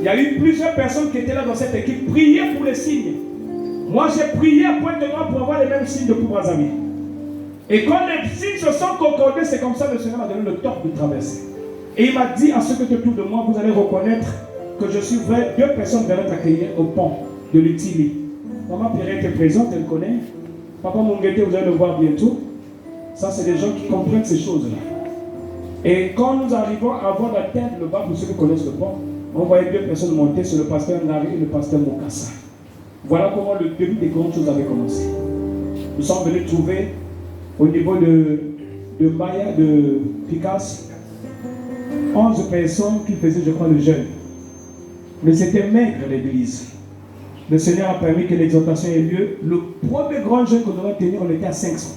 Il y a eu plusieurs personnes qui étaient là dans cette équipe, priaient pour les signes. Moi, j'ai prié à Pointe-Noire pour avoir les mêmes signes de Koubrazzaville. Et quand les signes se sont concordés, c'est comme ça que le Seigneur m'a donné le temps de traverser. Et il m'a dit à ceux qui étaient autour de moi, vous allez reconnaître que je suis vrai. 2 personnes viennent t'accueillir au pont de l'Utili. Maman Pierre était présente, elle connaît. Papa Munguete, vous allez le voir bientôt. Ça, c'est des gens qui comprennent ces choses-là. Et quand nous arrivons avant d'atteindre le bas, pour ceux qui connaissent le pont, on voyait 2 personnes monter, c'est le pasteur Nari et le pasteur Mokassa. Voilà comment le début des grandes choses avait commencé. Nous sommes venus trouver au niveau de Maya, de Picasso, 11 personnes qui faisaient, je crois, le jeûne. Mais c'était maigre l'église. Le Seigneur a permis que l'exhortation ait lieu. Le premier grand jeûne que nous avons tenu, on était à 500.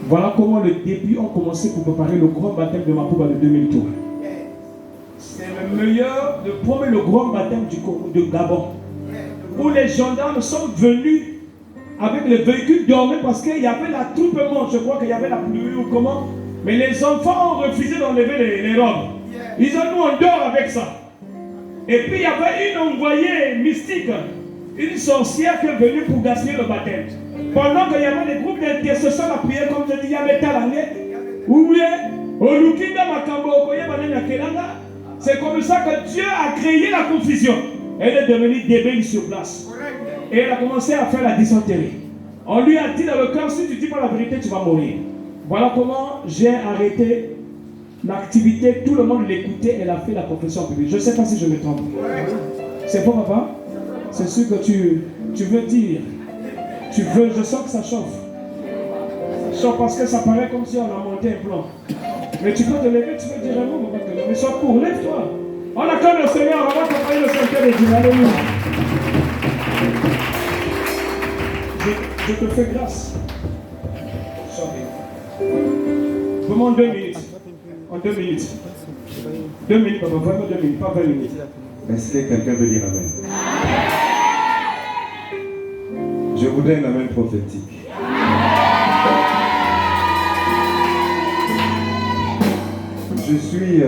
Voilà comment le début ont commencé pour préparer le grand baptême de Makouba de 2003. C'est le meilleur, le grand baptême de Gabon. Où les gendarmes sont venus avec les véhicules dormés parce qu'il y avait l'attroupement. Je crois qu'il y avait la pluie ou comment. Mais les enfants ont refusé d'enlever les robes. Ils ont dit, on dort avec ça. Et puis il y avait une envoyée mystique, une sorcière qui est venue pour gaspiller le baptême. Pendant qu'il y avait des groupes d'intercession à prier, comme je dis, il y avait Talangé, c'est comme ça que Dieu a créé la confusion. Elle est devenue débile sur place. Et elle a commencé à faire la dysenterie. On lui a dit dans le cœur, si tu ne dis pas la vérité, tu vas mourir. Voilà comment j'ai arrêté l'activité. Tout le monde l'écoutait. Elle a fait la confession publique. Je ne sais pas si je me trompe. C'est bon, papa? C'est sûr que tu veux dire. Tu veux, je sens que ça chauffe. Sauf parce que ça paraît comme si on a monté un plan. Mais tu peux te lever, tu peux dire un mot, mais sois court, lève-toi. On accorde le Seigneur, on va accompagner le Seigneur et dire alléluia. Je te fais grâce. Vraiment 2 minutes. En 2 minutes. 2 minutes, papa, vraiment 2 minutes, pas 20 minutes. Est-ce que quelqu'un veut dire amen? Je voudrais un amen prophétique. Je suis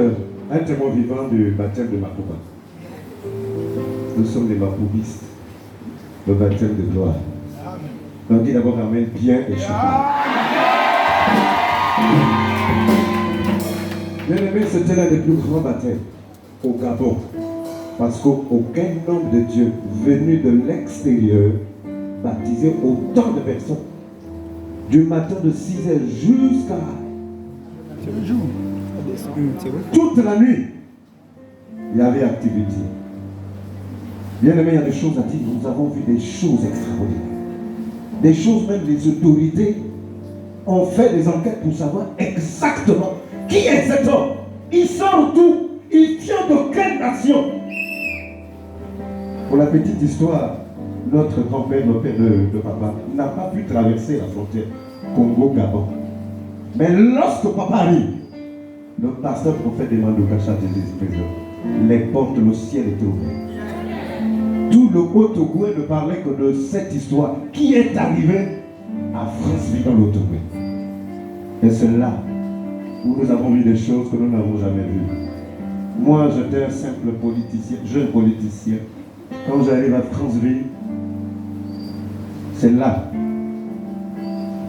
un témoin vivant du baptême de Makouba. Nous sommes des Makoubistes. Le baptême de gloire. On dit d'abord amen bien et chaud. Bien aimé, c'était l'un des plus grands baptêmes au Gabon. Parce qu'aucun homme de Dieu venu de l'extérieur baptisait autant de personnes. Du matin de 6h jusqu'à toute la nuit, il y avait activité. Bien aimé, il y a des choses à dire. Nous avons vu des choses extraordinaires. Des choses, même les autorités ont fait des enquêtes pour savoir exactement qui est cet homme. Il sort d'où? Il vient de quelle nation? Pour la petite histoire, notre grand-père, le père de papa, n'a pas pu traverser la frontière Congo-Gabon. Mais lorsque papa arrive, le pasteur prophète demande au Kacha de Jésus, les portes, le ciel était ouvert. Tout le Haut-Togo ne parlait que de cette histoire qui est arrivée à Franceville dans l'Haut-Togo. Et c'est là où nous avons vu des choses que nous n'avons jamais vues. Moi, j'étais un simple politicien, jeune politicien. Quand j'arrive à Franceville, c'est là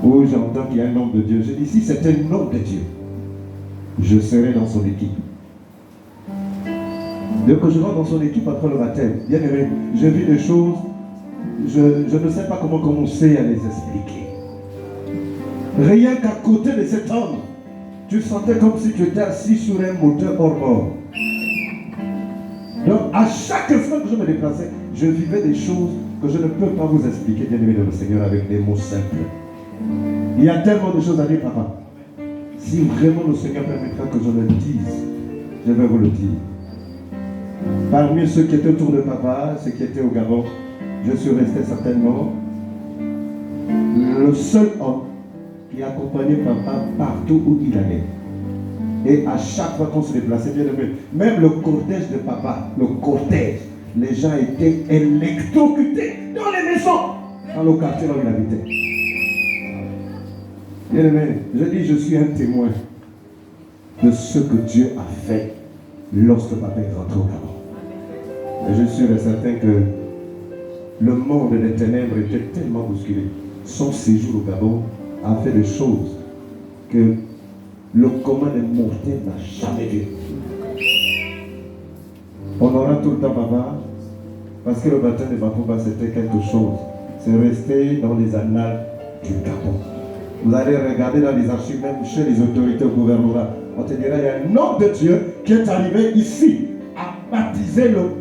où j'entends qu'il y a un homme de Dieu. Je dis, si c'est un homme de Dieu, je serai dans son équipe. Dès que je rentre dans son équipe après le baptême, bien aimé, j'ai vu des choses, je ne sais pas comment commencer à les expliquer. Rien qu'à côté de cet homme, tu sentais comme si tu étais assis sur un moteur hors bord. Donc à chaque fois que je me déplaçais, je vivais des choses que je ne peux pas vous expliquer, bien aimé de le Seigneur, avec des mots simples. Il y a tellement de choses à dire, papa. Si vraiment le Seigneur permettra que je le dise, je vais vous le dire. Parmi ceux qui étaient autour de papa, ceux qui étaient au Gabon, je suis resté certainement le seul homme qui accompagnait papa partout où il allait. Et à chaque fois qu'on se déplaçait, bien aimé, même le cortège de papa, le cortège, les gens étaient électrocutés dans les maisons, dans le quartier où il habitait. Bien aimé, je dis, je suis un témoin de ce que Dieu a fait lorsque papa est rentré au Gabon. Et je suis certain que le monde des ténèbres était tellement bousculé. Son séjour au Gabon a fait des choses que le commun des mortels n'a jamais vu. On aura tout le temps papa, parce que le baptême de Bapouba c'était quelque chose. C'est resté dans les annales du Gabon. Vous allez regarder dans les archives, même chez les autorités au gouvernement, on te dira, il y a un homme de Dieu qui est arrivé ici à baptiser l'eau.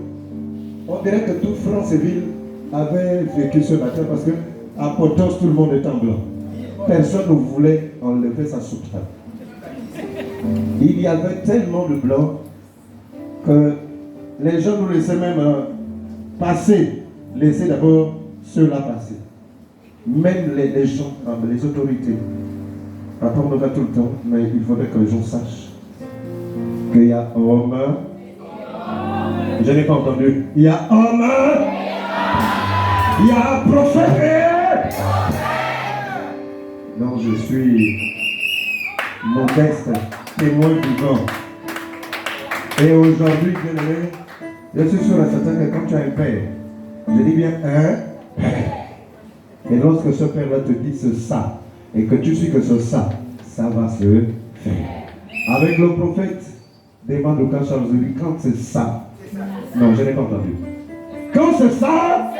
On dirait que toute Franceville avait vécu ce matin parce que à Potos, tout le monde est en blanc. Personne ne voulait enlever sa soutane. Il y avait tellement de blanc que les gens nous laissaient même passer, laisser d'abord ceux-là passer. Même les gens, les autorités. Papa, on le va tout le temps, mais il faudrait que les gens sachent qu'il y a homme. Je n'ai pas entendu. Il y a homme. Il y a un prophète. Non, je suis modeste, témoin vivant. Et aujourd'hui, bien-aimé, je suis sûr et certain que quand tu as un père, je dis bien un père. Et lorsque ce père-là te dit ce ça, et que tu sais que ce ça va se faire. Avec le prophète, demande au cas Charles, quand c'est ça. Non, je n'ai pas entendu. Quand c'est ça,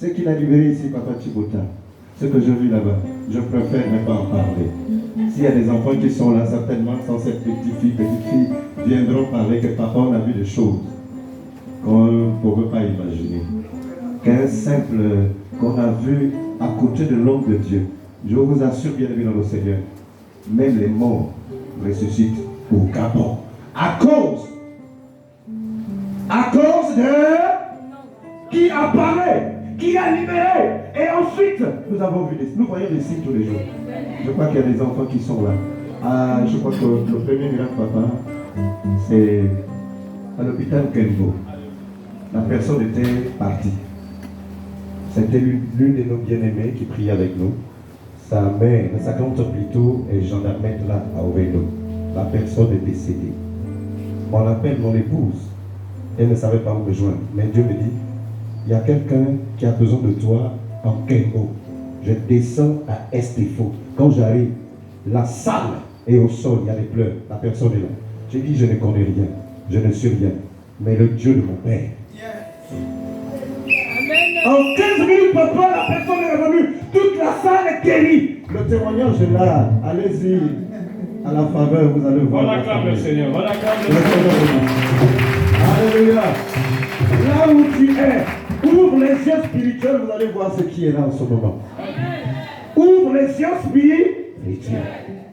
ce qu'il a libéré ici, Papa Chibota, ce que je vis là-bas, je préfère ne pas en parler. S'il y a des enfants qui sont là, certainement, sans cette petite fille, viendront parler que papa, on a vu des choses qu'on ne pouvait pas imaginer. Qu'un simple, qu'on a vu à côté de l'homme de Dieu. Je vous assure, bien aimé dans le Seigneur, même les morts ressuscitent au Gabon. À cause de qui apparaît, qui a libéré. Et ensuite, nous voyons des signes tous les jours. Je crois qu'il y a des enfants qui sont là. Je crois que le premier miracle, papa, c'est à l'hôpital Kengo. La personne était partie. C'était l'une de nos bien-aimés qui priait avec nous. Sa mère, sa grande plutôt, est gendarme là à Ovelo. La personne est décédée. On appelle mon épouse. Elle ne savait pas où me joindre. Mais Dieu me dit, il y a quelqu'un qui a besoin de toi en Kengo. Je descends à Estéfo. Quand j'arrive, la salle est au sol, il y a des pleurs. La personne est là. J'ai dit, je ne connais rien. Je ne suis rien. Mais le Dieu de mon Père. En 15 minutes, papa, la personne est revenue. Toute la salle est guérie. Le témoignage est là. Allez-y. À la faveur, vous allez voir. On acclame le Seigneur. On acclame le Seigneur. Alléluia. Là où tu es, ouvre les yeux spirituels, vous allez voir ce qui est là en ce moment. Ouvre les yeux spirituels.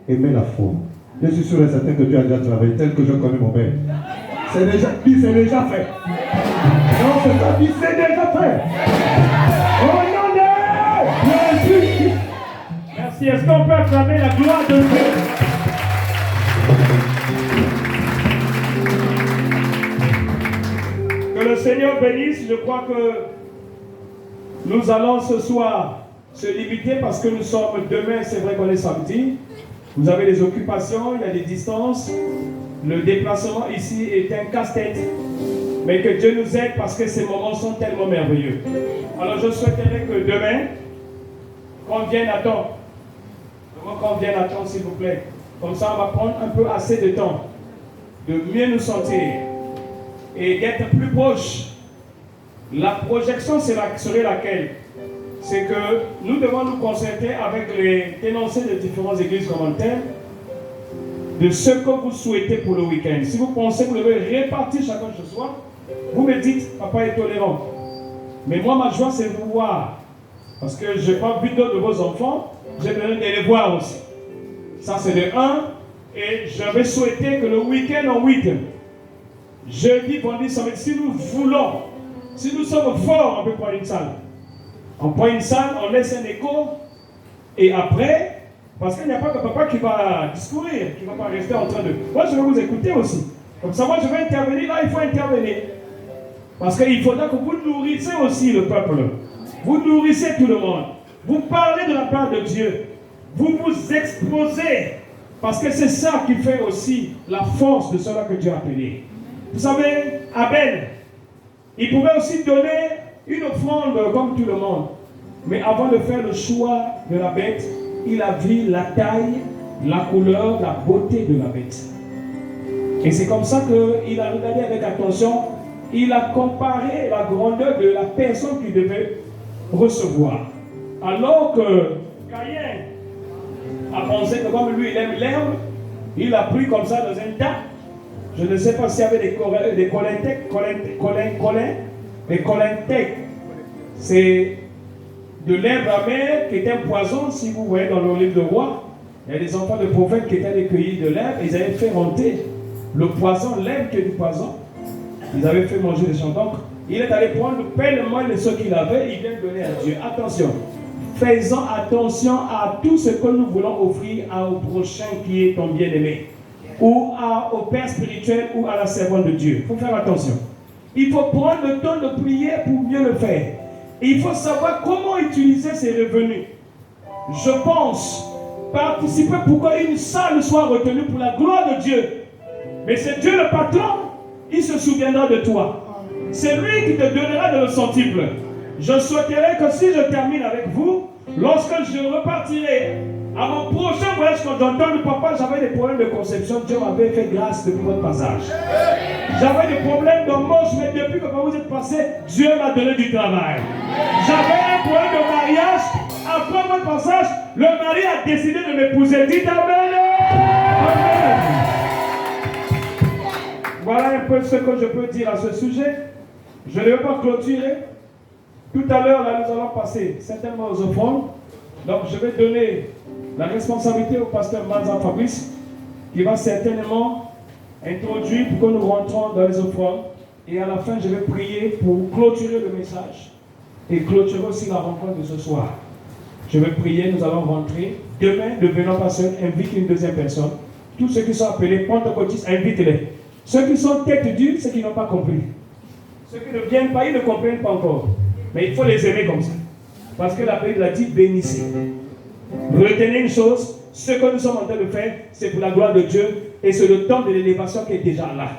Et mets la foi. Je suis sûr et certain que Dieu a déjà travaillé tel que je connais mon Père. C'est déjà fait. Non, c'est pas dit, c'est déjà fait. Au nom de Jésus. Merci. Est-ce qu'on peut acclamer la gloire de Dieu? Que le Seigneur bénisse. Je crois que nous allons ce soir se limiter parce que nous sommes demain, c'est vrai qu'on est samedi. Vous avez des occupations, il y a des distances. Le déplacement ici est un casse-tête. Mais que Dieu nous aide parce que ces moments sont tellement merveilleux. Alors je souhaiterais que demain, qu'on vienne à temps. Qu'on vienne à temps, s'il vous plaît. Comme ça, on va prendre un peu assez de temps de mieux nous sentir et d'être plus proche. La projection serait laquelle? C'est que nous devons nous concentrer avec les énoncés des différentes églises commentaires de ce que vous souhaitez pour le week-end. Si vous pensez que vous devez répartir chacun ce soir, vous me dites, papa est tolérant. Mais moi, ma joie, c'est de vous voir. Parce que je n'ai pas vu d'autres de vos enfants, j'ai besoin de les voir aussi. Ça, c'est de 1. Et je vais souhaiter que le week-end en 8, jeudi, vendredi, samedi, si nous voulons, si nous sommes forts, on peut prendre une salle. On prend une salle, on laisse un écho, et après, parce qu'il n'y a pas que papa qui va discourir, qui ne va pas rester en train de... Moi, je vais vous écouter aussi. Comme ça, moi, je vais intervenir. Là, il faut intervenir. Parce qu'il faudra que vous nourrissez aussi le peuple. Vous nourrissez tout le monde. Vous parlez de la part de Dieu. Vous vous exposez. Parce que c'est ça qui fait aussi la force de cela que Dieu a appelé. Vous savez, Abel, Il pouvait aussi donner une offrande comme tout le monde. Mais avant de faire le choix de la bête, il a vu la taille, la couleur, la beauté de la bête. Et c'est comme ça qu'il a regardé avec attention. Il a comparé la grandeur de la personne qu'il devait recevoir. Alors que Caïn a pensé que comme lui il aime l'herbe, il a pris comme ça dans un tas. Je ne sais pas s'il y avait des colintèques. C'est de l'herbe amère qui est un poison. Si vous voyez dans le livre de Roi, il y a des enfants de prophètes qui étaient allés cueillir de l'herbe. Ils avaient fait monter le poison, l'herbe qui est du poison. Ils avaient fait manger les gens. Donc, il est allé prendre pleinement de ce qu'il avait. Il vient donner à Dieu. Attention. Faisons attention à tout ce que nous voulons offrir au prochain qui est ton bien-aimé. Ou au Père spirituel ou à la servante de Dieu. Il faut faire attention. Il faut prendre le temps de prier pour mieux le faire. Et il faut savoir comment utiliser ses revenus. Je pense participer pour qu'une salle soit retenue pour la gloire de Dieu. Mais c'est Dieu le patron, il se souviendra de toi. C'est lui qui te donnera de le centuple. Je souhaiterais que si je termine avec vous, lorsque je repartirai à mon prochain voyage, quand j'entends le papa, j'avais des problèmes de conception, Dieu m'avait fait grâce depuis votre passage. J'avais des problèmes d'embauche, mais depuis que vous êtes passé, Dieu m'a donné du travail. J'avais un problème de mariage, après votre passage, le mari a décidé de m'épouser. Dites Amen. Amen. Voilà un peu ce que je peux dire à ce sujet. Je ne vais pas clôturer. Tout à l'heure, là, nous allons passer certainement aux offrandes. Donc, je vais donner la responsabilité au pasteur Manzan Fabrice, qui va certainement introduire pour que nous rentrons dans les offrandes. Et à la fin, je vais prier pour clôturer le message et clôturer aussi la rencontre de ce soir. Je vais prier, nous allons rentrer. Demain, ne venons pas seul, invite une deuxième personne. Tous ceux qui sont appelés pentecôtistes, invite-les. Ceux qui sont tête dure, ceux qui n'ont pas compris. Ceux qui ne viennent pas, ils ne comprennent pas encore. Mais il faut les aimer comme ça. Parce que la Bible a dit bénissez. Retenez une chose, ce que nous sommes en train de faire, c'est pour la gloire de Dieu et c'est le temps de l'élévation qui est déjà là.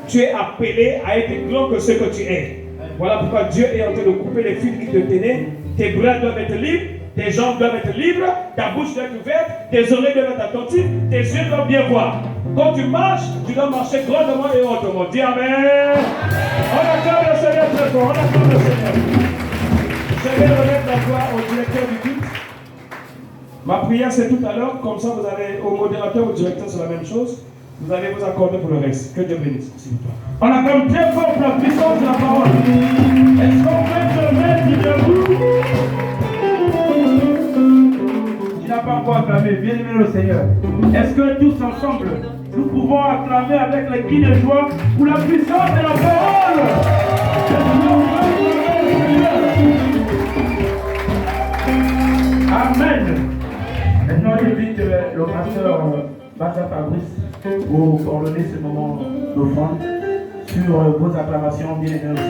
Tu es appelé à être plus grand que ce que tu es. Voilà pourquoi Dieu est en train de couper les fils qui te tenaient. Tes bras doivent être libres, tes jambes doivent être libres, ta bouche doit être ouverte, tes oreilles doivent être attentives, tes yeux doivent bien voir. Quand tu marches, tu dois marcher grandement et hautement. Dis Amen. On acclame le Seigneur très fort. On acclame le Seigneur. Je vais remettre la gloire au directeur du culte. Ma prière c'est tout à l'heure. Comme ça, vous allez au modérateur, au directeur, c'est la même chose. Vous allez vous accorder pour le reste. Que Dieu bénisse, s'il vous plaît. On acclame très fort pour la puissance de la parole. Est-ce qu'on peut se mettre debout? Tu n'as pas encore acclamé. Bien-aimé le Seigneur. Est-ce que tous ensemble, nous pouvons acclamer avec les cris de joie pour la puissance de la parole? Amen. Maintenant, j'invite le pasteur Manzan Fabrice pour coordonner ce moment d'offrande sur vos acclamations bien aimées.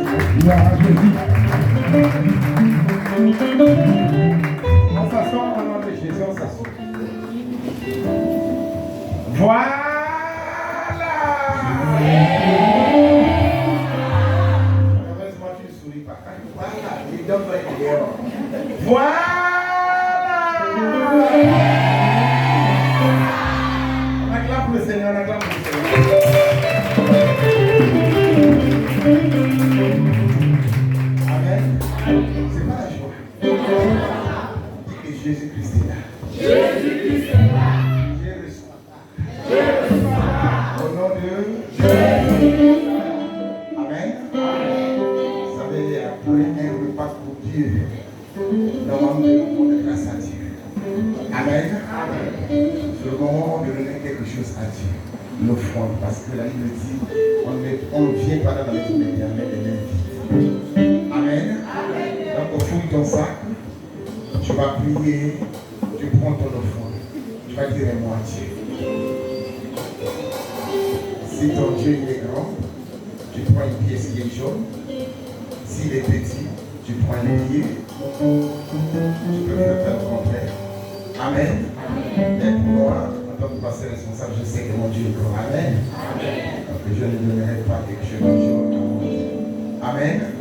On s'assoit au nom de Jésus, on s'assoit. Voilà. Heureusement, tu ne souris pas. Voilà. Il donne pas une idée. Voilà. On acclame pour le Seigneur, on acclame pour le Seigneur. Amen. C'est pas la joie. Dis que Jésus-Christ est là. Jésus-Christ est là. Je reçois. Je reçois. Au nom de Jésus. Amen. Ça veut dire après un repas pour Dieu. Normalement, nous devons de grâce à Dieu. Amen. C'est le moment de donner quelque chose à Dieu. L'offrande. Parce que la Bible dit on ne vient pas dans la maison de l'Éternel et l'invite. Amen. Donc, au fond de ton sac, tu vas prier, tu prends ton offrande, tu vas dire un mot à Dieu. Si ton Dieu il est grand, tu prends une pièce qui est jaune. S'il est petit, tu prends une pied. Tu peux le faire au contraire. Amen. Mais pour moi, en tant que pasteur responsable, je sais que mon Dieu est grand. Amen. Donc, je ne donnerai pas quelque chose de jaune. Amen. Amen.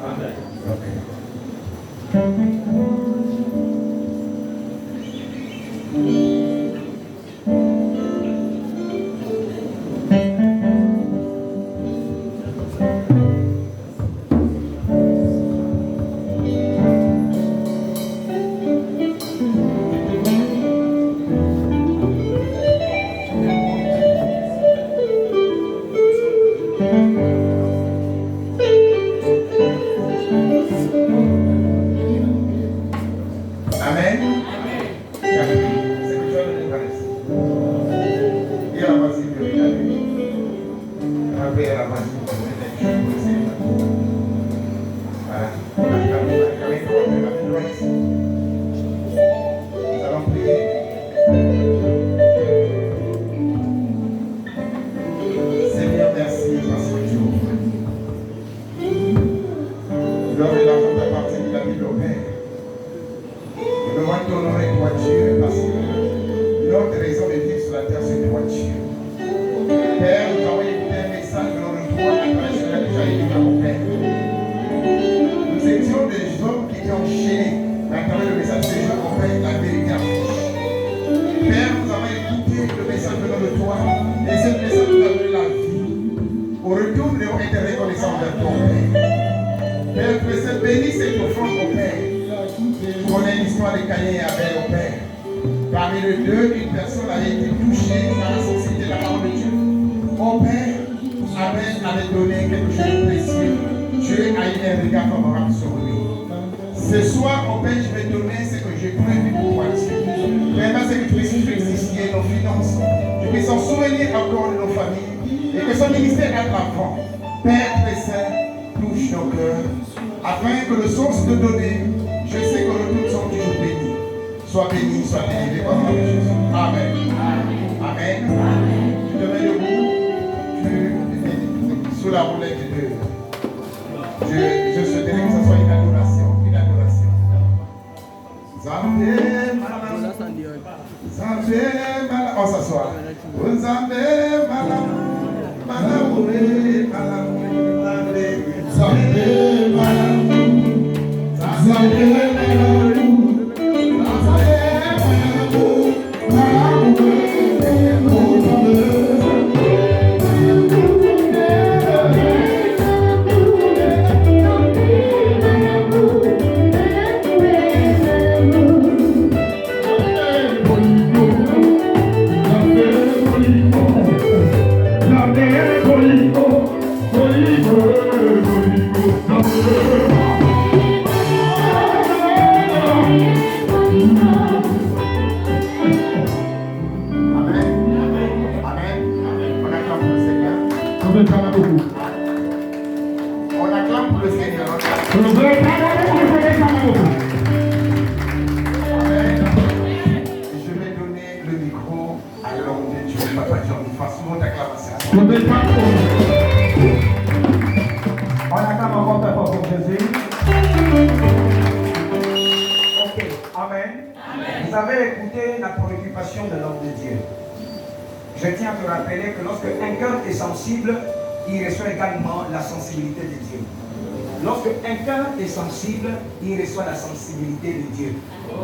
Il reçoit la sensibilité de Dieu.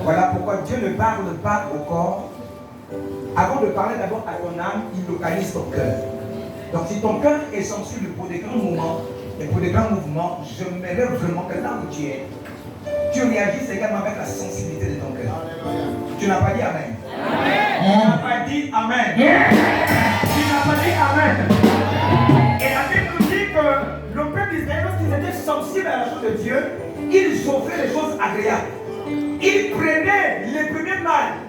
Voilà pourquoi Dieu ne parle pas au corps. Avant de parler d'abord à ton âme, il localise ton cœur. Donc si ton cœur est sensible pour des grands mouvements, et pour des grands mouvements, je m'élève vraiment que là où tu es, tu réagis également avec la sensibilité de ton cœur. Tu n'as pas dit Amen. Tu n'as pas dit Amen. Tu n'as pas dit Amen. Et la Bible nous dit que le peuple d'Israël, lorsqu'ils étaient sensibles à la chose de Dieu, ils offraient les choses agréables. Ils prenaient les premiers mâles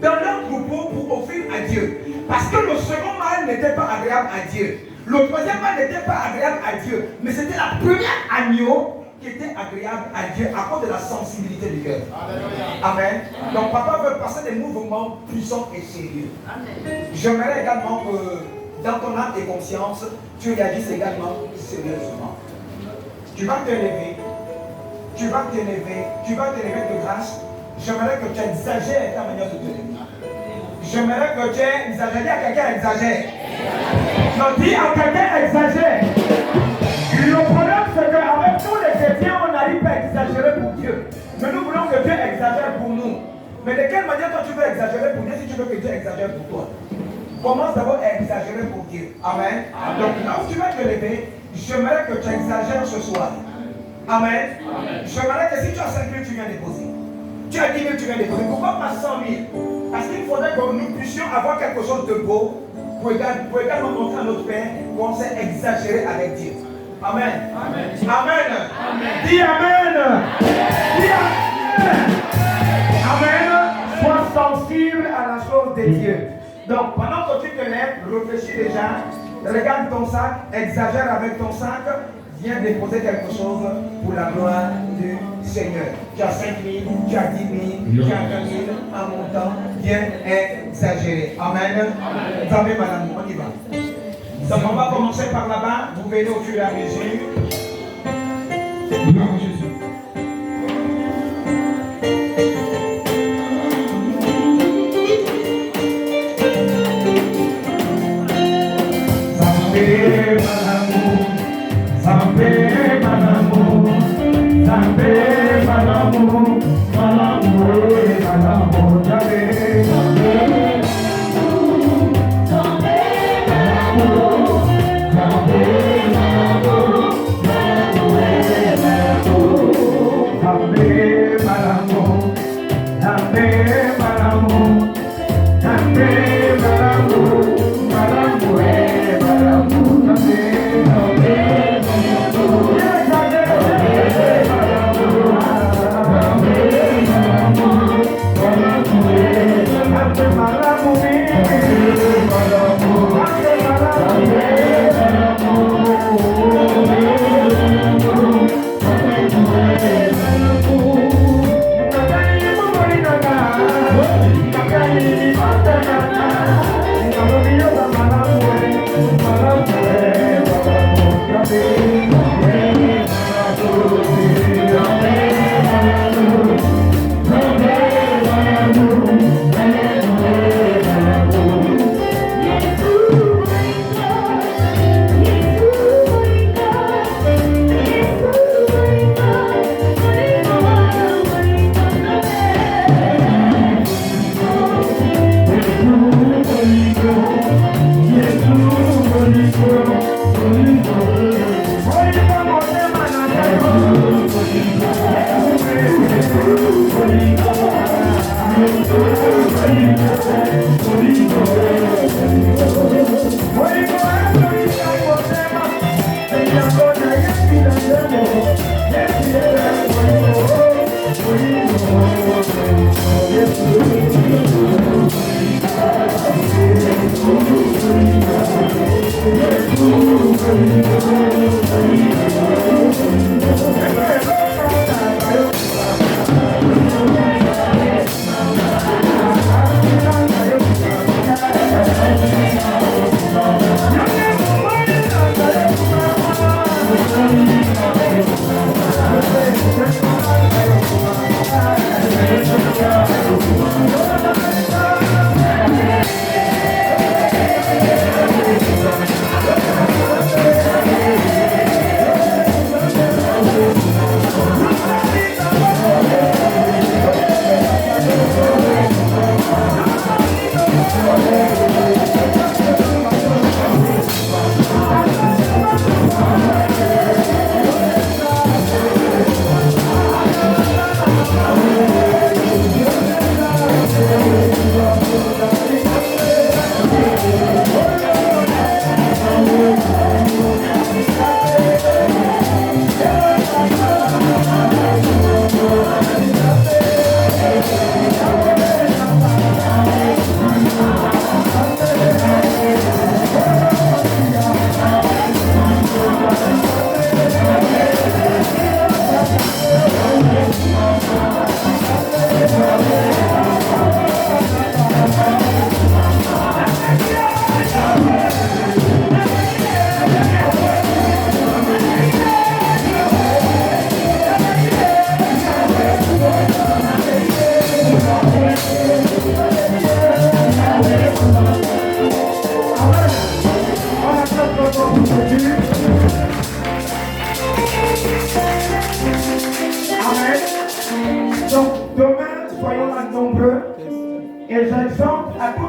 dans leur troupeau pour offrir à Dieu. Parce que le second mâle n'était pas agréable à Dieu. Le troisième mâle n'était pas agréable à Dieu. Mais c'était la première agneau qui était agréable à Dieu à cause de la sensibilité du cœur. Amen. Donc papa veut passer des mouvements puissants et sérieux. J'aimerais également que dans ton âme et conscience, tu réagisses également sérieusement. Tu vas te lever. Tu vas te lever de grâce. J'aimerais que tu exagères ta manière de te lever. J'aimerais que tu exagères. Dis à quelqu'un exagère. Je dis à quelqu'un exagère. Le problème c'est qu'avec tous les exagère pour nous. Mais de quelle manière toi tu veux exagérer pour Dieu si tu veux que Dieu exagère pour toi? Commence d'abord à exagérer pour Dieu. Amen. Donc là où tu vas te lever, j'aimerais que tu exagères ce soir. Amen. J'aimerais que si tu as 5 000, tu viens déposer. Tu as 10 000, tu viens déposer. Pourquoi pas 100 000? Parce qu'il faudrait que nous puissions avoir quelque chose de beau pour également montrer à notre Père qu'on sait exagérer avec Dieu. Amen. Amen. Amen. Amen. Dis Amen. Dis Amen. Amen. Sois sensible à la chose de Dieu. Donc, pendant que tu te lèves, réfléchis déjà, regarde ton sac, exagère avec ton sac, viens déposer quelque chose pour la gloire du Seigneur. Tu as 5 000, tu as 10 000, tu as 20 000, un montant, viens exagérer. Amen. Amen, madame, on y va. Donc, on va commencer par là-bas, vous venez au fur et à mesure. Gloire à Jésus.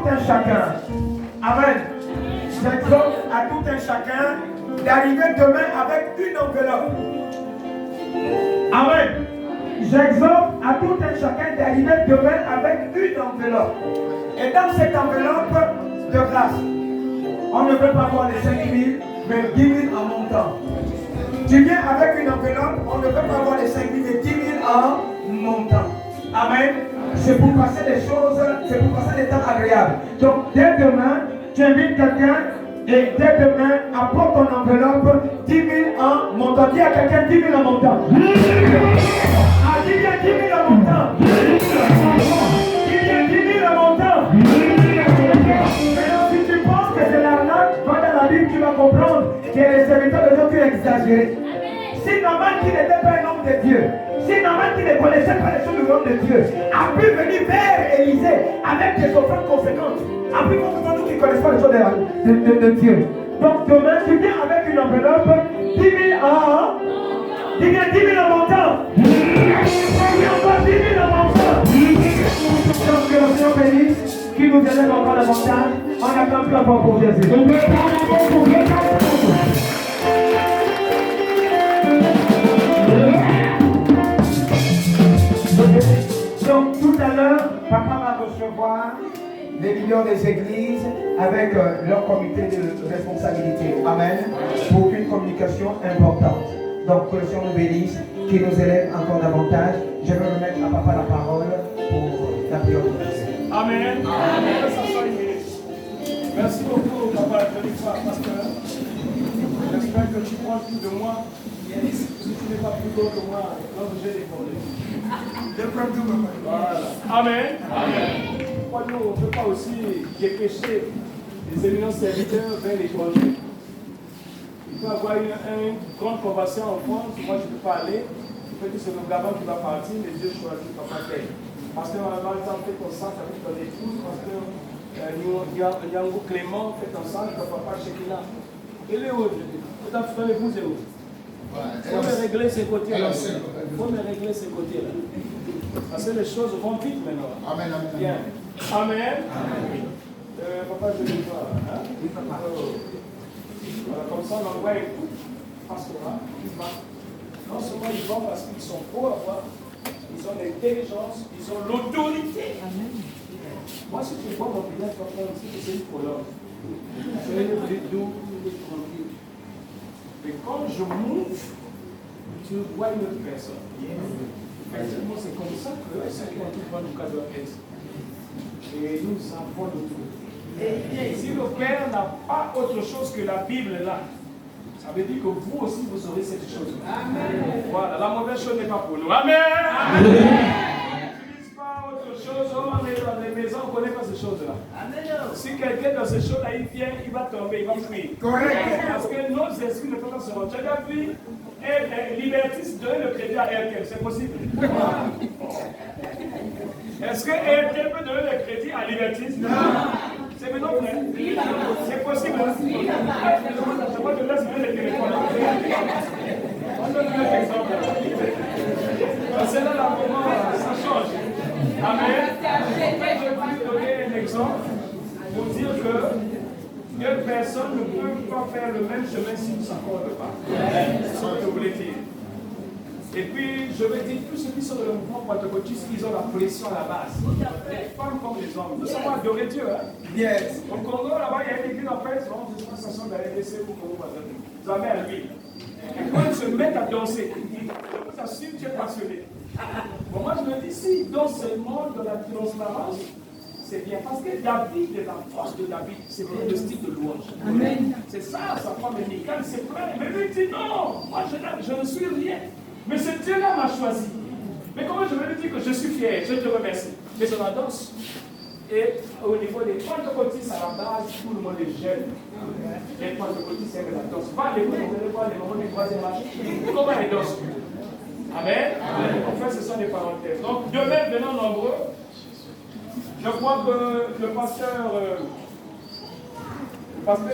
tout un chacun. Amen. J'exhorte à tout un chacun d'arriver demain avec une enveloppe. Amen. J'exhorte à tout un chacun d'arriver demain avec une enveloppe. Et dans cette enveloppe de grâce, on ne veut pas voir les 5 000, mais 10 000 en montant. Tu viens avec une enveloppe, on ne veut pas voir les 5 000, mais 10 000 en montant. Amen. C'est pour passer des choses, c'est pour passer des temps agréables. Donc, dès demain, tu invites quelqu'un et dès demain, apporte ton enveloppe 10 000 en montant. Dis à quelqu'un 10 000 en montant. Ah, dis bien 10 000 en montant. Dis bien 10 000 en montant. Maintenant, si tu penses que c'est l'arnaque, va dans la Bible, tu vas comprendre que les serviteurs de Dieu ont exagéré. Si Norman qui n'était pas un homme de Dieu, si Norman qui ne connaissait pas les choses du royaume de Dieu, a pu venir vers Élisée avec des offrandes conséquentes, a pu voir nous qui ne connaissent pas les choses de Dieu. Donc demain, tu viens avec une enveloppe, 10 000 en... Dis bien 10 000 en montant. Et encore 10 000 en montant. Donc que le Seigneur bénisse, qui nous élève encore davantage, on n'attend plus encore pour Jésus. Donc tout à l'heure, papa va recevoir les leaders des églises avec leur comité de responsabilité. Amen. Pour une communication importante. Donc que le Seigneur nous bénisse, qu'il nous élève encore davantage. Je vais remettre à papa la parole pour la prière. Amen. Amen. Merci beaucoup, papa, pasteur. J'espère que tu prends plus de moi. Si tu n'es pas plus gros que moi, donc j'ai des problèmes. Voilà. Amen. Amen. Pourquoi nous, on ne peut pas aussi dépêcher les éminents serviteurs vers l'étranger? Il peut y avoir une grande convention en France, moi je ne peux pas aller. Peut-être que c'est le Gabon qui va partir, mais Dieu choisit papa tel. Parce que normalement, le temps fait comme ça avec ton épouse, parce que Yango Clément fait comme ça, que papa Chekina. Il est où? Ton épouse est où? Il faut me régler ces côtés-là. Il faut me régler ces côtés-là. Parce que les choses vont vite maintenant. Amen, amen. Bien. Amen. Papa, je vais voir. Hein? Voilà, comme ça, on envoie tout. Parce que là, non seulement ils vont parce qu'ils sont beaux à voir, ils ont l'intelligence, ils ont l'autorité. Moi, si tu vois mon village, c'est une colonne. C'est une doux, tranquille. Mais quand je m'ouvre, tu vois une autre personne. Effectivement, c'est comme ça que ce qu'on doit nous doit être. Et nous avons l'autorité. Si le Père n'a pas autre chose que la Bible là, ça veut dire que vous aussi vous aurez cette chose. Amen. Voilà, la mauvaise chose n'est pas pour nous. Amen. Amen. On n'utilise pas autre chose. On est dans les maisons, on ne connaît pas ces choses-là. Si quelqu'un dans ces choses-là, il vient, il va tomber, il va fuir. Correct. Parce que nos esprits ne peuvent pas se rendre. Tu as déjà vu Libertis donner le crédit à RTL, c'est possible. Est-ce que RTL peut donner le crédit à Libertis? Non. C'est maintenant vrai. C'est possible. Je crois que là, c'est le téléphone. On donne un exemple. Parce que là, ça change. Amen. Je vais vous donner un exemple pour dire que une personne ne peut pas faire le même chemin si ne s'accorde pas. C'est ce que je voulais dire. Et puis, je vais dire, tous ceux qui sont dans le mouvement pentecôtiste, ils ont la pression à la base. Les femmes comme les hommes. Nous sommes adorés Dieu. Hein? Yes. Au Congo, là-bas, il y a une église en fait, c'est une station de la RDC pour Congo. Vous avez à lui. Et quand ils se mettent à danser, je vous assure, tu es passionné. Bon, moi, je me dis, si dans ce monde de la transparence, c'est bien. Parce que David, la force de David, c'est bien le style de louange. Amen. C'est ça, sa femme est Michal, c'est plein. Mais lui dit, non, moi, je ne suis rien. Mais ce Dieu-là m'a choisi. Mais comment je vais lui dire que je suis fier? Je te remercie. Mais on la danse. Et au niveau des pentecôtistes, à la base, tout le monde est jeune. Les pentecôtistes aiment la danse. Va les vous allez voir les moments du troisième âge. Comment ils dansent? Amen. Enfin, ce sont des parenthèses. Donc, demain, venant nombreux, je crois que le pasteur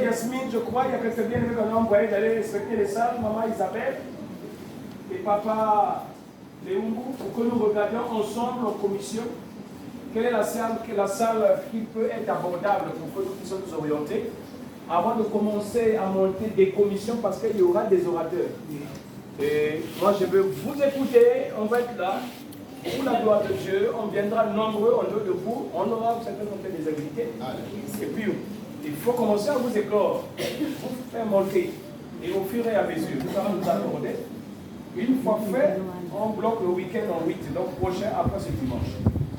Yasmine, je crois, il y a quelques bien-aimés qu'on a envoyé d'aller respecter les salles, maman Isabelle et papa Léoumou, pour que nous regardions ensemble en commission quelle est la salle qui peut être abordable pour que nous puissions nous orienter avant de commencer à monter des commissions parce qu'il y aura des orateurs. Et moi je veux vous écouter, on va être là, pour la gloire de Dieu, on viendra nombreux en dehors de vous, on aura certainement fait des invités. Et puis il faut commencer à vous éclore, vous faire monter. Et au fur et à mesure, nous allons nous accorder. Une fois fait, on bloque le week-end en 8, donc prochain après ce dimanche.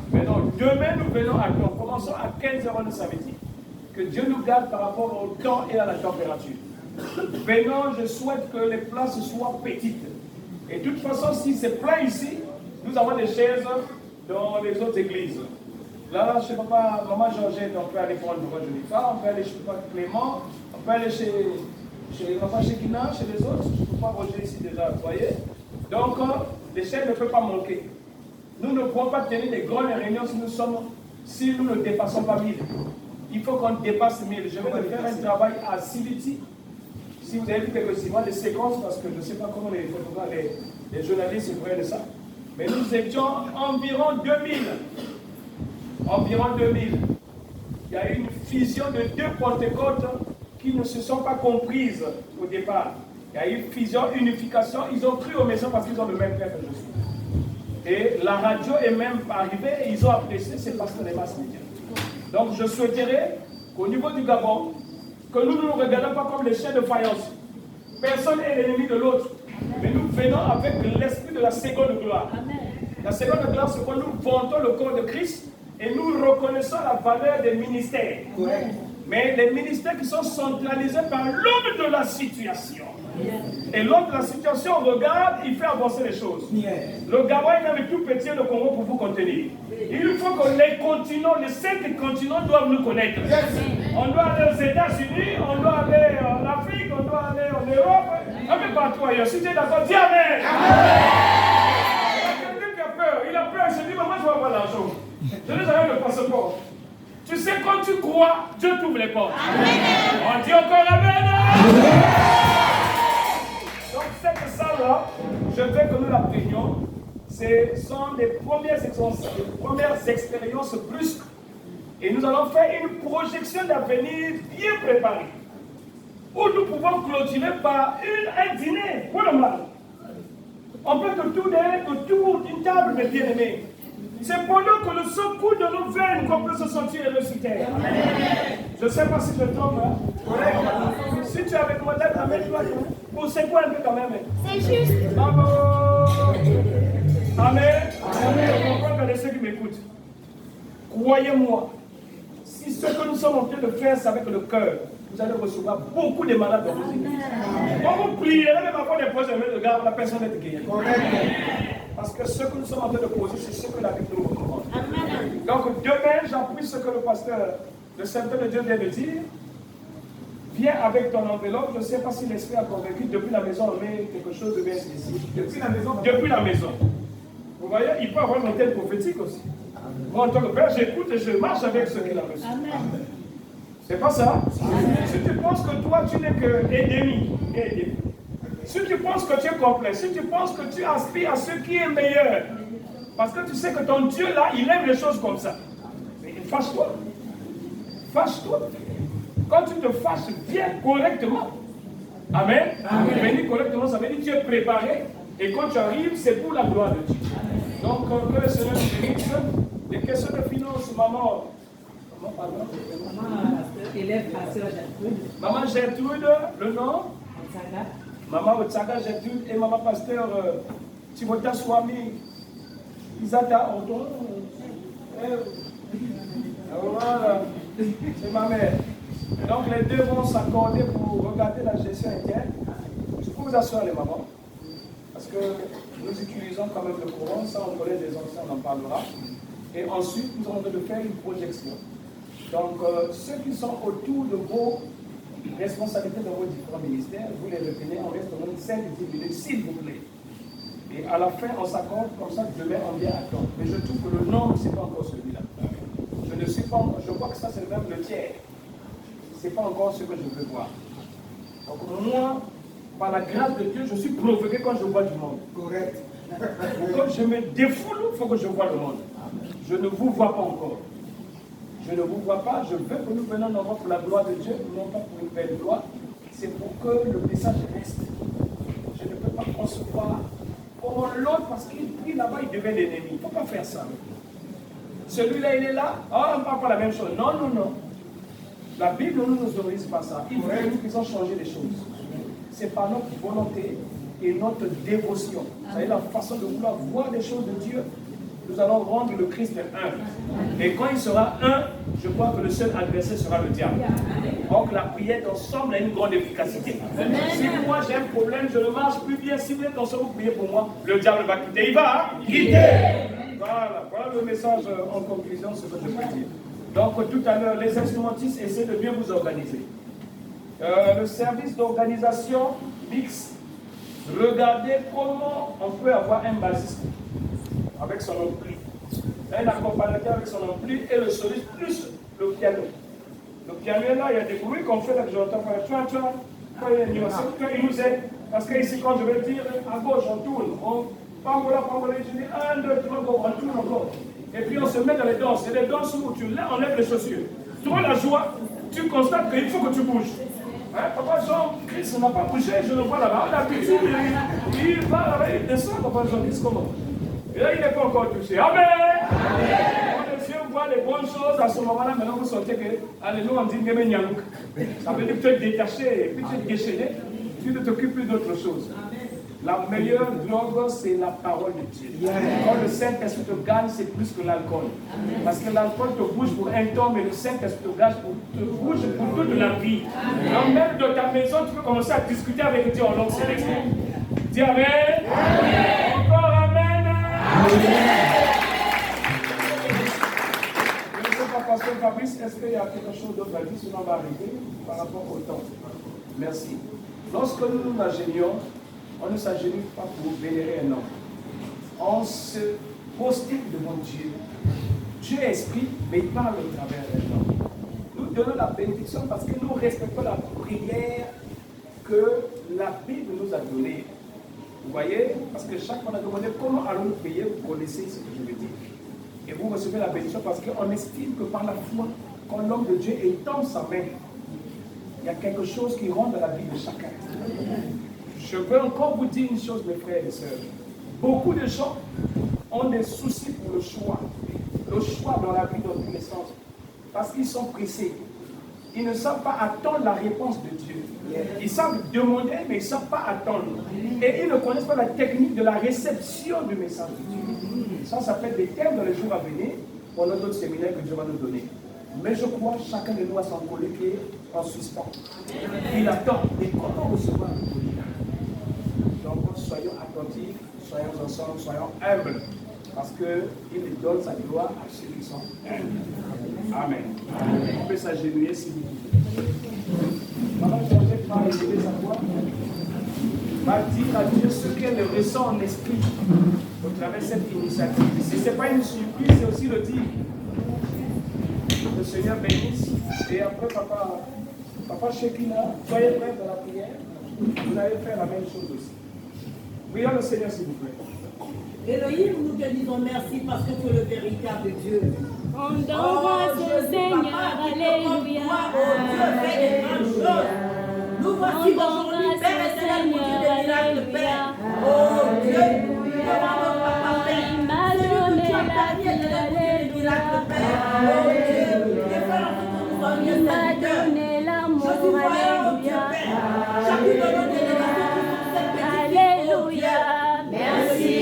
Maintenant, demain nous venons à temps, commençons à 15h le samedi. Que Dieu nous garde par rapport au temps et à la température. Maintenant, je souhaite que les places soient petites. Et de toute façon, si c'est plein ici, nous avons des chaises dans les autres églises. Là, chez papa, maman Georgette, on peut aller prendre le roi Jennifer, on peut aller chez papa Clément, on peut aller chez papa Shekina, chez les autres. Je ne peux pas Roger ici déjà, vous voyez. Donc, les chaises ne peuvent pas manquer. Nous ne pouvons pas tenir des grandes réunions si nous ne dépassons pas 1000. Il faut qu'on dépasse 1000. Je vais faire un travail à Civiti. Si vous avez vu quelques images, des séquences, parce que je ne sais pas comment les photographes, les journalistes prennent ça. Mais nous étions environ 2000. Environ 2000. Il y a eu une fusion de 2 Pentecôtes qui ne se sont pas comprises au départ. Il y a eu une fusion, unification. Ils ont cru aux maisons parce qu'ils ont le même père que je suis. Et la radio est même arrivée et ils ont apprécié, c'est parce que les masses médias. Donc je souhaiterais qu'au niveau du Gabon, que nous ne nous regardons pas comme les chiens de faïence. Personne n'est l'ennemi de l'autre. Mais nous venons avec l'esprit de la seconde gloire. La seconde gloire, c'est quand nous vantons le corps de Christ et nous reconnaissons la valeur des ministères. Mais les ministères qui sont centralisés par l'homme de la situation. Et l'homme de la situation regarde, il fait avancer les choses. Le Gabon est même tout petit, le Congo pour vous contenir. Il faut que les continents, les 5 continents doivent nous connaître. On doit aller aux États-Unis, on doit aller en Afrique, on doit aller en Europe, un peu partout ailleurs. Si tu es d'accord, dis Amen. Il y a quelqu'un qui a peur, il a peur, il se dit, mais moi je vais avoir l'argent. Je n'ai jamais le passeport. Tu sais, quand tu crois, Dieu t'ouvre les portes. On dit encore Amen. Donc cette salle-là, je veux que nous la prenions. Ce sont les premières expériences brusques. Et nous allons faire une projection d'avenir bien préparée. Où nous pouvons clôturer par un dîner. Pour le mal. On peut autour d'une table de bien-aimés. C'est pendant que le secours de nos veines qu'on peut se sentir ressuscité. Je ne sais pas si je tombe. Hein? Si tu es avec moi, amène-toi. Pour c'est quoi un peu quand même? C'est juste. Bravo. Amen. Amen. Je comprends que ceux qui m'écoutent. Croyez-moi, si ce que nous sommes en train de faire, c'est avec le cœur, vous allez recevoir beaucoup de malades dans vos églises. Quand vous prierez, même avant des projets, de garde, la personne est guérie. Parce que ce que nous sommes en train de poser, c'est ce que la Bible nous recommande. Donc demain, j'appuie ce que le pasteur, le serviteur de Dieu vient de dire. Viens avec ton enveloppe. Je ne sais pas si l'esprit a convaincu. Depuis la maison, on met quelque chose de bien spécifique. Depuis la maison. Depuis la maison. Vous voyez, il peut avoir une antenne prophétique aussi. Moi, en tant que père, j'écoute et je marche avec ce qu'il a reçu. C'est pas ça. Si tu penses que toi, tu n'es que ennemi, si tu penses que tu es complet, si tu penses que tu aspires à ce qui est meilleur, parce que tu sais que ton Dieu là, il aime les choses comme ça. Mais fâche-toi. Fâche-toi. Quand tu te fâches, viens correctement. Amen. Venir correctement, ça veut dire que tu es préparé. Et quand tu arrives, c'est pour la gloire de Dieu. Donc, que le Seigneur nous bénisse. Les questions de finances, maman. Maman Gertrude, le nom? Maman Otsaga Gertrude et maman pasteur Timotha Swami Isata Ordon. Voilà, c'est ma mère. Donc les deux vont s'accorder pour regarder la gestion interne. Je peux vous assurer les mamans, parce que nous utilisons quand même le courant, ça on connaît des anciens, on en parlera. Et ensuite, nous allons de faire une projection. Donc ceux qui sont autour de vos responsabilités dans vos différents ministères, vous les retenez, on reste dans 5-10 minutes, s'il vous plaît. Et à la fin, on s'accorde, comme ça, demain, on vient attendre. Mais je trouve que le nombre, ce n'est pas encore celui-là. Je ne suis pas, je vois que ça, c'est même le tiers. Ce n'est pas encore ce que je veux voir. Donc moi, par la grâce de Dieu, je suis provoqué quand je vois du monde. Correct. Quand je me défoule, il faut que je voie le monde. Je ne vous vois pas encore. Je ne vous vois pas, je veux que nous venions non pas pour la gloire de Dieu, non pas pour une belle gloire. C'est pour que le message reste. Je ne peux pas concevoir comment l'autre, parce qu'il prie là-bas, il devient l'ennemi. Il ne faut pas faire ça. Celui-là, il est là, on ne parle pas la même chose. Non, non, non. La Bible ne nous autorise pas ça. Il faut que nous puissions changer les choses. C'est par notre volonté et notre dévotion. C'est la façon de vouloir voir les choses de Dieu. Nous allons rendre le Christ un. Et quand il sera un, je crois que le seul adversaire sera le diable. Donc la prière d'ensemble a une grande efficacité. Si moi j'ai un problème, je ne marche plus bien, si vous êtes ensemble, vous priez pour moi, le diable va quitter. Il va quitter. Voilà le message en conclusion, ce que je peux dire. Donc tout à l'heure, les instrumentistes essaient de bien vous organiser. Le service d'organisation mixte, regardez comment on peut avoir un bassiste avec son ampli, un accompagnateur avec son ampli et le soliste plus le piano. Le piano est là, il y a des bruits qu'on fait là que j'entends faire quand il nous aide. Parce que ici, quand je vais dire à gauche, on tourne, pambola, je dis 1, 2, 3, on tourne encore. Et puis on se met dans les danses. C'est des danses où tu enlèves les chaussures. Toi, la joie, tu constates qu'il faut que tu bouges. Hein, Papa Jean, Christ n'a pas bougé, je le vois là-bas. D'habitude, il va là-bas, il descend, Papa Jean, dis comment. Et là, il n'est pas encore touché. Amen. Quand les yeux voient les bonnes choses, à ce moment-là, maintenant vous sentez que, allez, nous on dit Ngemenyangouk. Ça veut dire que tu es détaché, et puis tu es déchaîné, tu ne t'occupes plus d'autre chose. La meilleure drogue, c'est la parole de Dieu. Quand le Saint-Esprit te gagne, c'est plus que l'alcool. Parce que l'alcool te bouge pour un temps, mais le Saint-Esprit te bouge pour toute la vie. Donc même dans ta maison, tu peux commencer à discuter avec Dieu en langue céleste. Dis Amen. Encore Amen. Je ne sais pas, Pasteur Fabrice, est-ce qu'il y a quelque chose d'autre à dire, sinon on va arriver par rapport au temps. Merci. Lorsque nous nous agenouillons, on ne s'agenouille pas pour vénérer un homme. On se prosterne devant Dieu. Dieu est esprit, mais il parle au travers d'un homme. Nous donnons la bénédiction parce que nous respectons la prière que la Bible nous a donnée. Vous voyez, parce que chaque fois on a demandé comment allons-nous prier, vous connaissez ce que je veux dire. Et vous recevez la bénédiction parce qu'on estime que par la foi, quand l'homme de Dieu étend sa main, il y a quelque chose qui rentre dans la vie de chacun. Je veux encore vous dire une chose, mes frères et sœurs. Beaucoup de gens ont des soucis pour le choix. Le choix dans la vie dans tous les sens. Parce qu'ils sont pressés. Ils ne savent pas attendre la réponse de Dieu. Ils savent demander, mais ils ne savent pas attendre. Et ils ne connaissent pas la technique de la réception du message de Dieu. Ça fait des thèmes dans les jours à venir pour notre séminaire que Dieu va nous donner. Mais je crois que chacun de nous a son collier en suspens. Il attend. Et comment recevoir le collier? Donc soyons attentifs, soyons ensemble, soyons humbles. Parce qu'il donne sa gloire à ceux qui sont humbles. Amen. On peut s'agenouiller si vous voulez. Maman Georgette va élever sa voix, va dire à Dieu ce qu'elle ressent en esprit au travers de cette initiative. Si ce n'est pas une surprise, c'est aussi le dire. Le Seigneur bénisse. Et après, Papa Shekina, soyez prêts dans la prière. Vous allez faire la même chose aussi. Prions le Seigneur, s'il vous plaît. Elohim, nous te disons merci parce que tu es le véritable Dieu. On t'embrasse, Seigneur, alléluia. Dieu fait des grandes choses. Nous voici aujourd'hui, Père éternel, pour Dieu des miracles, Père. Oh Dieu, devant notre papa, Père. Celui que tu as permis, éternel, pour Dieu des miracles, Père. Oh Dieu, les frères en tout nous sont bien serviteurs. Je suis voyant, oh Dieu, Père. Chacune de nos délégations qui sont cette petite fille, oh Dieu. Merci.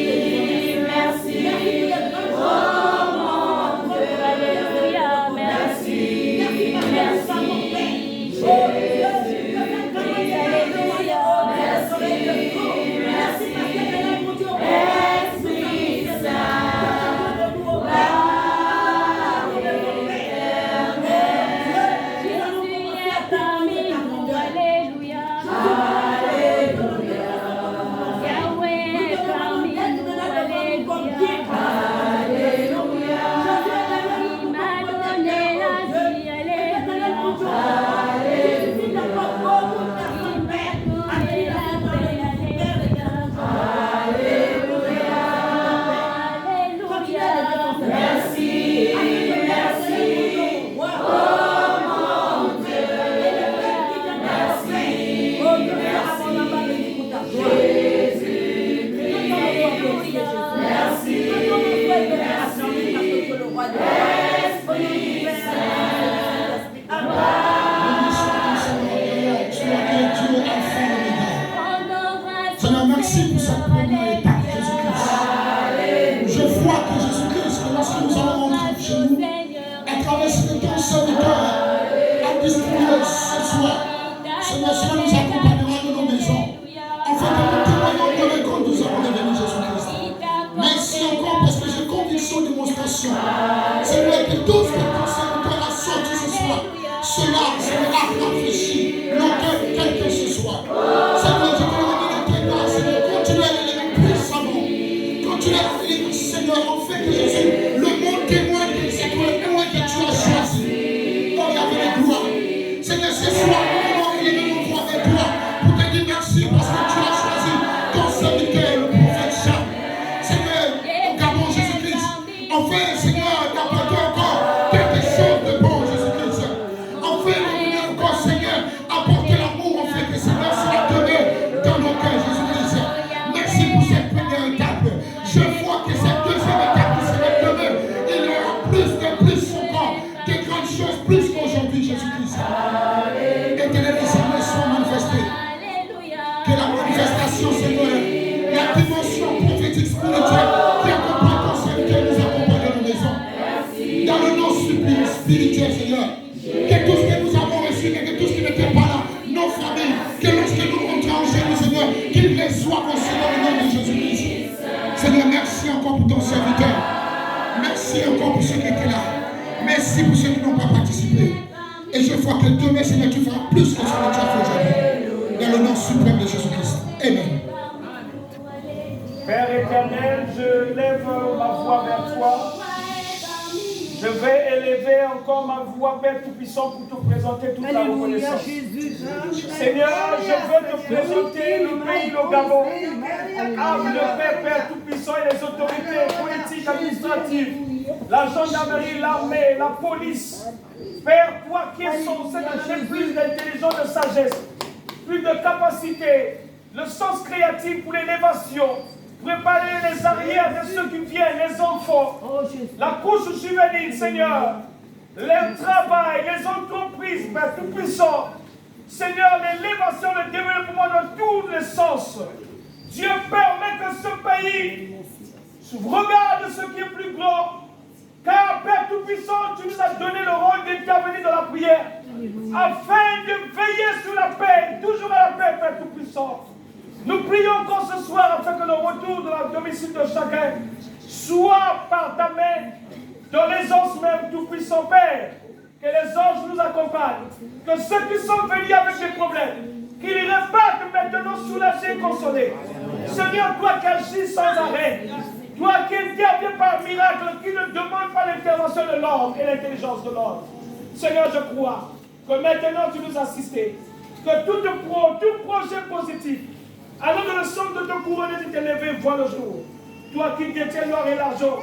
cette première étape, Jésus-Christ. Je vois que Jésus-Christ, que lorsque nous allons rentrer chez nous, à travers ce que ton serviteur a distribué ce soir, Seigneur, cela nous accompagnera de nos maisons. Afin que nous témoignons de l'école nous avons devenu Jésus-Christ. Merci encore parce que j'ai conviction de démonstration. Seigneur, que tout ce que ton serviteur a sorti ce soir, cela sera rafraîchi longtemps tel que ce soit. Seigneur, je te demande de tes grâces, Seigneur, continue à l'élever puissamment. Continue à l'élever, Seigneur, en fait que Jésus, le monde témoigne que c'est toi le témoin que tu as choisi. Oh, il y avait les gloires. Seigneur, ce soir, nous allons élever nos voix avec toi pour te dire merci parce que tu as choisi ton serviteur, le prophète Jacques. Seigneur, au Gabon, Jésus-Christ, enfin, Seigneur, d'apporter encore quelque chose de bon, Jésus-Christ. Enfin, encore, Seigneur, apporter l'amour, en fait, que Seigneur soit donné dans nos cœurs, Jésus-Christ. Merci pour cette première étape. Je vois que cette deuxième étape qui sera demain, il y aura plus encore, de grandes choses, plus qu'aujourd'hui, Jésus-Christ. Éternel, les Seigneur soient manifestés. Que la manifestation, Seigneur, la dimension prophétique spirituelle qui accompagne ton serviteur nous accompagne dans nos maisons. Dans le nom spirituel, Seigneur. Que tout ce que nous avons reçu, que tout ce qui n'était pas là, nos familles, que lorsque nous rentrons chez nous, Seigneur, qu'il les soit conçus dans le nom de Jésus-Christ. Seigneur, merci encore pour ton serviteur. Merci encore pour ceux qui étaient là. Merci pour ceux qui n'ont pas participé. Et je vois que demain, Seigneur, tu feras plus que ce que tu as fait aujourd'hui. Dans le nom suprême de Jésus-Christ. Amen. Père éternel, je lève ma voix vers toi. Je vais élever encore ma voix, Père Tout-Puissant, pour te présenter toute la reconnaissance. Seigneur, je veux te présenter le pays, le Gabon, avec le Père Tout-Puissant et les autorités politiques, administratives, la gendarmerie, l'armée, la police. Père, toi qui es censé donner plus d'intelligence, de sagesse, plus de capacité, le sens créatif pour l'élévation, préparer les arrières de ceux qui viennent, les enfants, la couche juvénile, Seigneur, le travail, les entreprises, Père Tout-Puissant, Seigneur, l'élévation, le développement dans tous les sens. Dieu permet que ce pays regarde ce qui est plus grand, car Père Tout-Puissant, tu nous as donné le rôle d'intervenir dans la prière, afin de veiller sur la paix, toujours à la paix, Père Tout-Puissant. Nous prions encore ce soir afin que le retour de la domicile de chacun soit par ta main, dans l'aisance même, Tout-Puissant Père. Que les anges nous accompagnent, que ceux qui sont venus avec des problèmes, qu'ils repartent maintenant soulagés et consolés. Seigneur, toi qui agis sans arrêt, toi qui interviens par miracle, qui ne demande pas l'intervention de l'ordre et l'intelligence de l'ordre. Seigneur, je crois que maintenant tu nous assistes, que tout projet positif, alors que le son de te couronner de t'élever voit le jour. Toi qui détiens l'or et l'argent,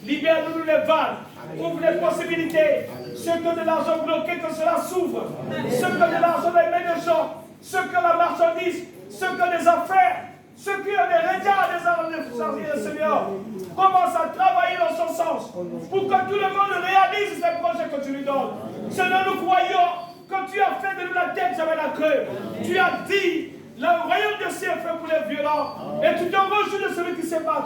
libère-nous les vannes, ouvre les possibilités. Ceux qui ont de l'argent bloqué, que cela s'ouvre. Ceux qui ont de l'argent dans les mains des gens, ceux qui ont la marchandise, ceux qui ont des affaires, ceux qui ont des regards, des armes, Seigneur, commence à travailler dans son sens pour que tout le monde réalise ces projets que tu lui donnes. Seigneur, nous croyons que tu as fait de nous la tête, jamais la queue. Tu as dit, le royaume de ciel est fait pour les violents, et tu te réjouis de celui qui se bat,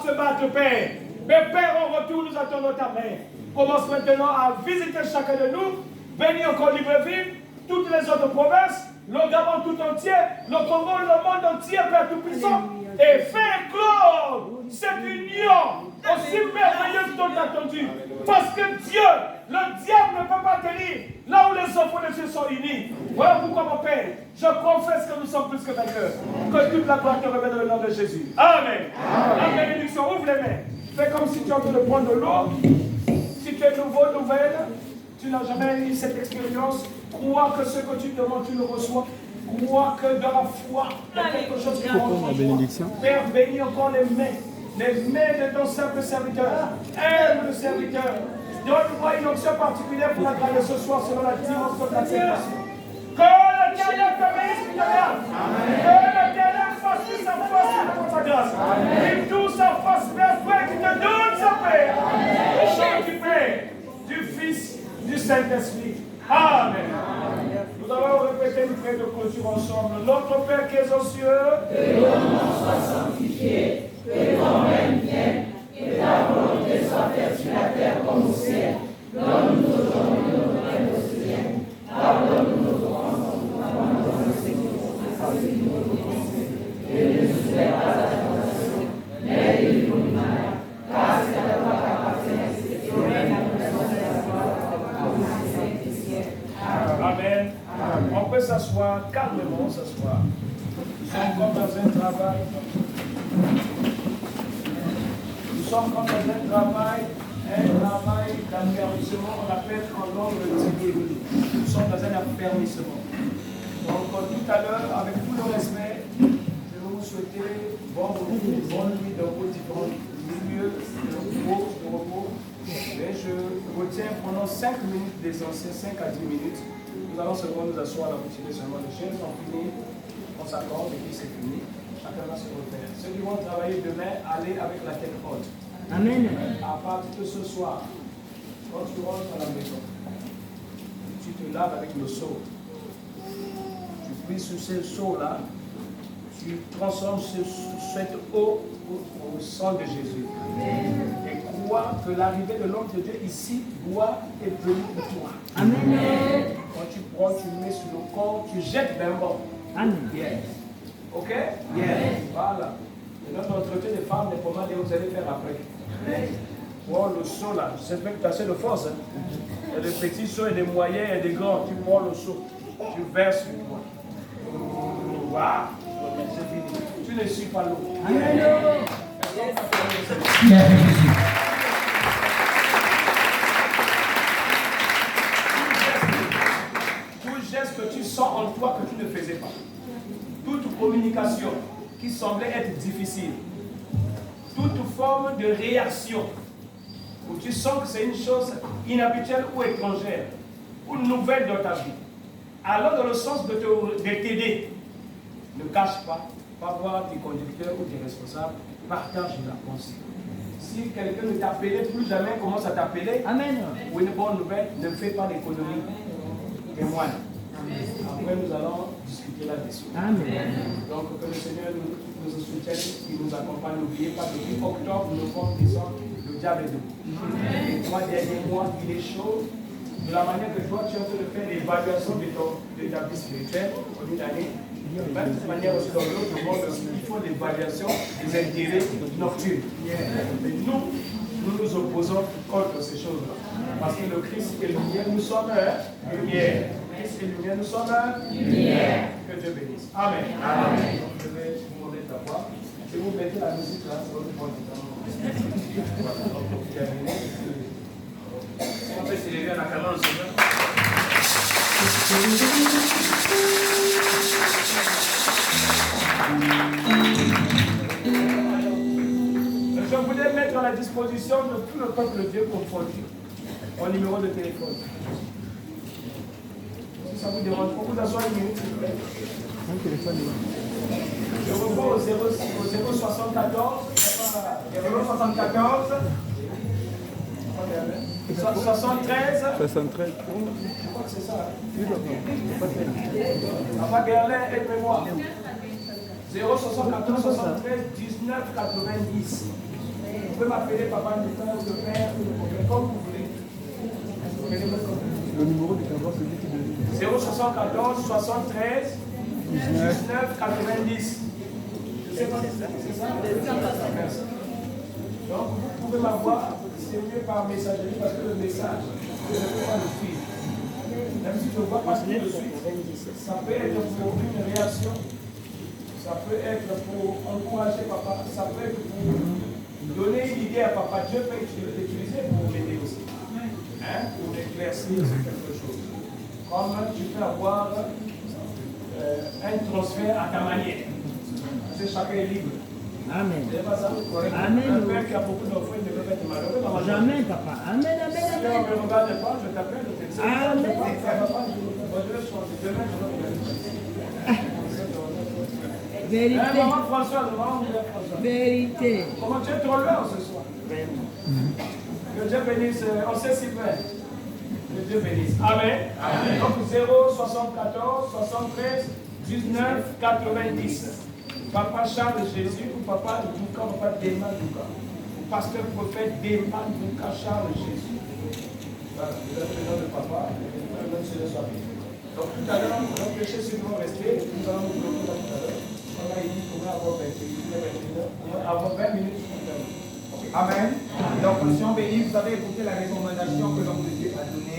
Père. Mais Père, en retour, nous attendons ta main. Commence maintenant à visiter chacun de nous, bénis encore Libreville, toutes les autres provinces, le Gabon tout entier, le Congo, le monde entier, Père Tout-Puissant, et fais éclore cette union aussi merveilleuse dont attendue. Parce que Dieu, le diable ne peut pas tenir là où les enfants de Dieu sont unis. Voilà pourquoi, mon Père, je confesse que nous sommes plus que vainqueurs. Que toute la gloire te revienne dans le nom de Jésus. Amen. La bénédiction, ouvre les mains. Fais comme si tu es en train de prendre de l'eau. Si tu es nouveau, nouvelle, tu n'as jamais eu cette expérience, crois que ce que tu demandes, tu le reçois. Crois que dans la foi, il y a quelque chose qui change. Père, bénis encore les mains de ton simple serviteur. Aime le serviteur. Donne-moi une option particulière pour la grâce ce soir selon la dimension de la célébration. Que l'Éternel te bénisse, que l'Éternel fasse sa force pour ta grâce. Qu'il tout sa force vers toi qui te donne sa paix. Au nom du Père, du Fils, du Saint-Esprit. Amen. Nous allons répéter une prière de clôture ensemble. Notre Père qui es aux cieux, que ton nom soit sanctifié, que ton règne vienne, que ta volonté soit faite sur la terre comme au ciel. Donne-nous aujourd'hui notre pain quotidien. Pardonne-nous nos offenses, comme nous et ne nous soumets pas à la tentation, mais délivre-nous du mal, car c'est à toi qu'appartient le règne, la puissance et la gloire, Amen. On peut s'asseoir calmement, s'asseoir. Nous sommes comme dans un travail. Nous sommes comme dans un travail d'affermissement. On appelle en langue le tigre. Nous sommes dans un affermissement. Donc tout à l'heure, avec tout le respect, je vais vous souhaiter bonne nuit dans vos différents milieux de repos. Mais je retiens pendant 5 minutes d'essentiel, 5 à 10 minutes. Nous allons seulement nous asseoir à la continuer seulement. Les chaînes sont finies, on s'accorde et puis c'est fini. Chacun va se refaire. Ceux qui vont travailler demain, allez avec la tête haute. Amen. À partir de ce soir, quand tu rentres à la maison, tu te laves avec le seau. Tu pries sur ce seau-là, tu transformes cette eau au sang de Jésus. Amen. Et crois que l'arrivée de l'homme de Dieu ici doit être venue pour toi. Amen. Quand tu prends, tu mets sur le corps, tu jettes d'un bord. Amen. Yes. Ok? Yes. Voilà. Et notre entretien des femmes, les pomades, vous allez faire après. Prends le seau là. J'espère que tu as assez de force. Hein? Il y a des petits seaux et des moyens et des grands. Tu prends le seau. Tu verses sur toi. Waouh. C'est fini. Tu ne suis pas l'eau. Amen. Tout geste que tu sens en toi que tu ne faisais pas. Toute communication qui semblait être difficile. Toute forme de réaction où tu sens que c'est une chose inhabituelle ou étrangère ou nouvelle dans ta vie. Alors dans le sens de t'aider, ne cache pas, va voir tes conducteurs ou tes responsables, partage la pensée. Si quelqu'un ne t'appelait plus jamais, commence à t'appeler, Amen. Ou une bonne nouvelle, ne fais pas d'économie. Témoigne. Après, nous allons discuter là-dessus. Amen. Donc, que le Seigneur nous soutienne, qu'il nous accompagne. N'oubliez pas, depuis octobre, novembre, décembre, le diable est debout. Les 3 derniers mois, il est chaud. De la manière que toi, tu es en train de faire l'évaluation de ta vie spirituelle au début d'année, de la même manière aussi dans l'autre monde, il faut l'évaluation des intérêts nocturnes. Mais nous nous opposons contre ces choses-là. Parce que le Christ est lumière, nous sommes lumière. Christ est lumière, nous sommes lumière. Que Dieu bénisse. Amen. Amen. Donc je vais vous demander de voir. Si vous mettez la musique là, c'est votre bon temps. Voilà, donc pour terminer, on peut s'élever à la cadence, Seigneur. Je voulais mettre à la disposition de tout le peuple de Dieu confondu mon numéro de téléphone. Si ça vous dérange, pour vous asseoir une minute, s'il vous plaît. Je reprends au 074 73. Je crois que c'est ça. Papa Gerlin, aide-moi. 074 73 19 90. Vous pouvez m'appeler Papa Nicolas ou le Père, comme vous voulez. Le numéro du cadre, c'est lui qui devient. 074 73 19 90. Je sais pas si c'est ça. Merci. Donc vous pouvez m'avoir, c'est mieux par messagerie parce que le message, je ne peux pas le suivre. Même si je vois pas ce que je suis, ça peut être pour une réaction, ça peut être pour encourager papa, ça peut être pour donner une idée à papa. Dieu peut l'utiliser pour m'aider aussi. Hein? Pour éclaircir quelque chose. Comme tu peux avoir un transfert à ta manière. Parce que chacun est libre. Amen. C'est pas ça? Amen. Un père qui a beaucoup d'enfants, il ne peut pas être malheureux dans ma vie. Jamais, papa. Amen, amen, Si on ne me regarde pas, je t'appelle, je t'explique. Amen. Je vais changer. Demain, je vais Vérité. maman Françoise, maman Françoise. Vérité. Comment tu es trop loin ce soir? Que Dieu bénisse. On sait si bien. Que Dieu bénisse. Amen. Amen. Donc 0, 74, 73, 19, 90. Papa Charles Jésus ou Papa Luka, Papa Déma Luka. Pasteur prophète Déma Luka Charles Jésus. Voilà, vous avez le nom de papa, le nom de Seigneur soit béni. Donc tout à l'heure, nos péchés ceux qui vont rester, nous allons nous bloquer là tout à l'heure. On a dit qu'on va avoir 20 minutes. Amen. Donc, nous sommes bénis. Vous avez écouté la recommandation que l'homme de Dieu a donnée.